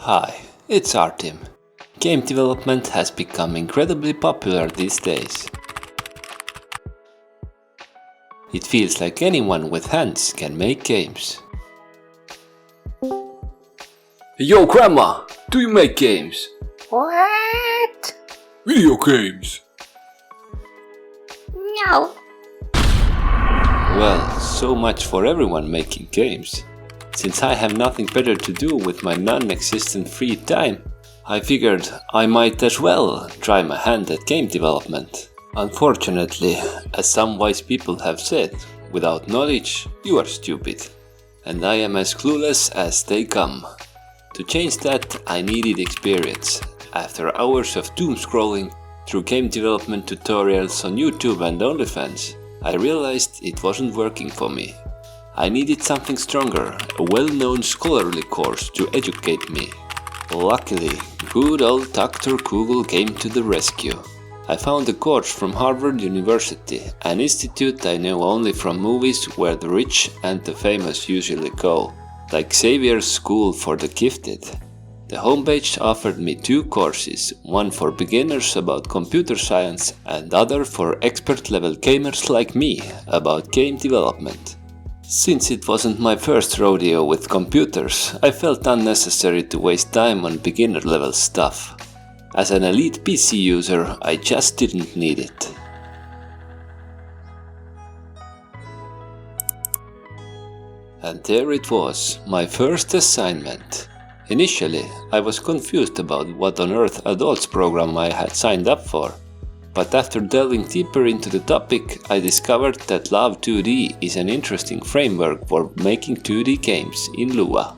Hi, it's Artem. Game development has become incredibly popular these days. It feels like anyone with hands can make games. Yo, Grandma! Do you make games? What? Video games! No. Well, so much for everyone making games. Since I have nothing better to do with my non-existent free time, I figured I might as well try my hand at game development. Unfortunately, as some wise people have said, without knowledge, you are stupid. And I am as clueless as they come. To change that, I needed experience. After hours of doom scrolling through game development tutorials on YouTube and OnlyFans, I realized it wasn't working for me. I needed something stronger, a well-known scholarly course to educate me. Luckily, good old Dr. Google came to the rescue. I found a course from Harvard University, an institute I know only from movies where the rich and the famous usually go, like Xavier's School for the Gifted. The homepage offered me two courses, one for beginners about computer science and other for expert-level gamers like me about game development. Since it wasn't my first rodeo with computers, I felt unnecessary to waste time on beginner-level stuff. As an elite PC user, I just didn't need it. And there it was, my first assignment. Initially, I was confused about what on earth adults program I had signed up for. But after delving deeper into the topic, I discovered that Love 2D is an interesting framework for making 2D games in Lua.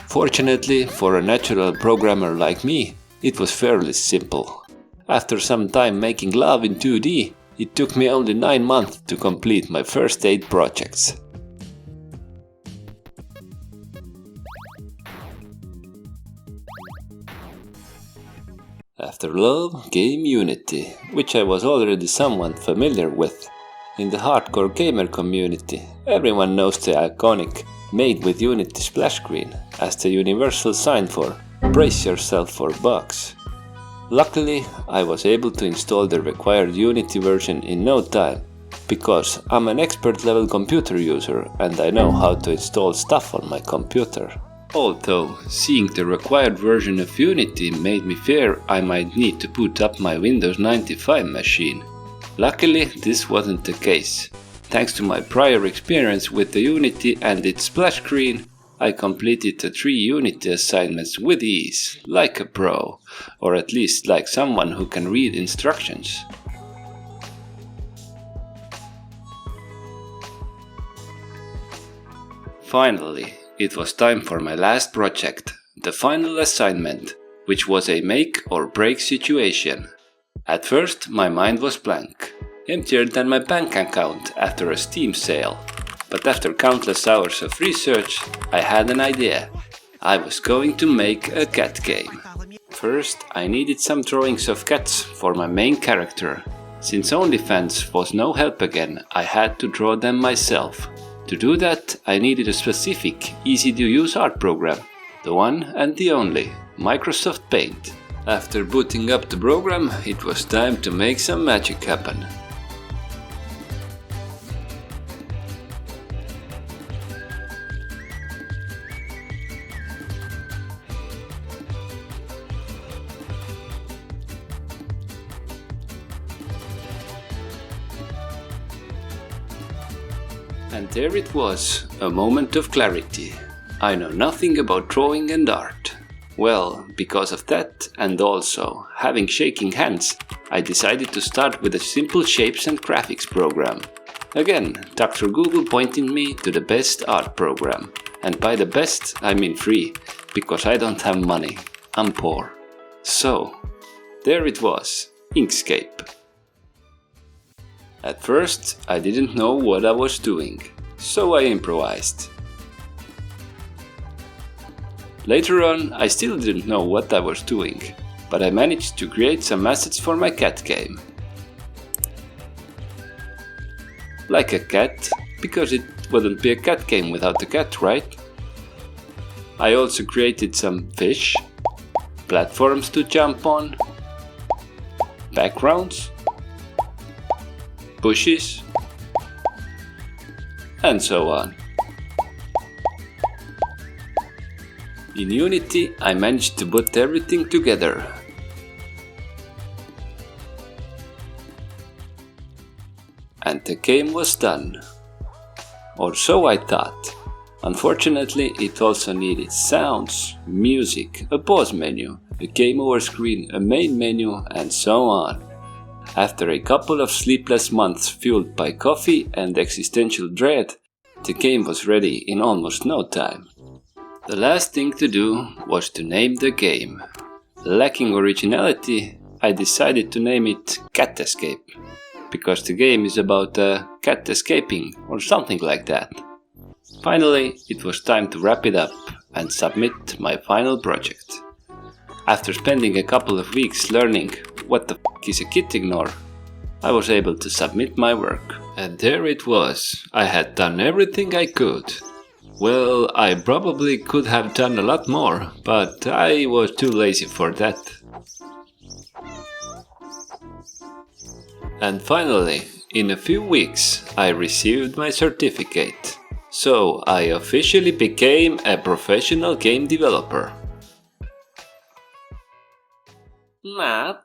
Fortunately, for a natural programmer like me, it was fairly simple. After some time making Love in 2D, it took me only 9 months to complete my first 8 projects. After Love came Unity, which I was already somewhat familiar with. In the hardcore gamer community, everyone knows the iconic Made with Unity splash screen as the universal sign for brace yourself for bugs. Luckily, I was able to install the required Unity version in no time, because I'm an expert level computer user and I know how to install stuff on my computer. Although, seeing the required version of Unity made me fear I might need to boot up my Windows 95 machine. Luckily, this wasn't the case. Thanks to my prior experience with the Unity and its splash screen, I completed the 3 Unity assignments with ease, like a pro, or at least like someone who can read instructions. Finally, it was time for my last project, the final assignment, which was a make or break situation. At first, my mind was blank, emptier than my bank account after a Steam sale. But after countless hours of research, I had an idea. I was going to make a cat game. First, I needed some drawings of cats for my main character. Since OnlyFans was no help again, I had to draw them myself. To do that, I needed a specific, easy-to-use art program, the one and the only, Microsoft Paint. After booting up the program, it was time to make some magic happen. And there it was, a moment of clarity. I know nothing about drawing and art. Well, because of that, and also having shaking hands, I decided to start with a simple shapes and graphics program. Again, Dr. Google pointed me to the best art program. And by the best, I mean free, because I don't have money. I'm poor. So, there it was, Inkscape. At first, I didn't know what I was doing, so I improvised. Later on, I still didn't know what I was doing, but I managed to create some assets for my cat game. Like a cat, because it wouldn't be a cat game without a cat, right? I also created some fish, platforms to jump on, backgrounds, bushes, and so on. In Unity, I managed to put everything together. And the game was done. Or so I thought. Unfortunately, it also needed sounds, music, a pause menu, a game over screen, a main menu, and so on. After a couple of sleepless months fueled by coffee and existential dread, the game was ready in almost no time. The last thing to do was to name the game. Lacking originality, I decided to name it Cat Escape, because the game is about a cat escaping or something like that. Finally, it was time to wrap it up and submit my final project. After spending a couple of weeks learning what the f is a kit ignore, I was able to submit my work. And there it was. I had done everything I could. Well, I probably could have done a lot more, but I was too lazy for that. And finally, in a few weeks, I received my certificate. So I officially became a professional game developer. Matt,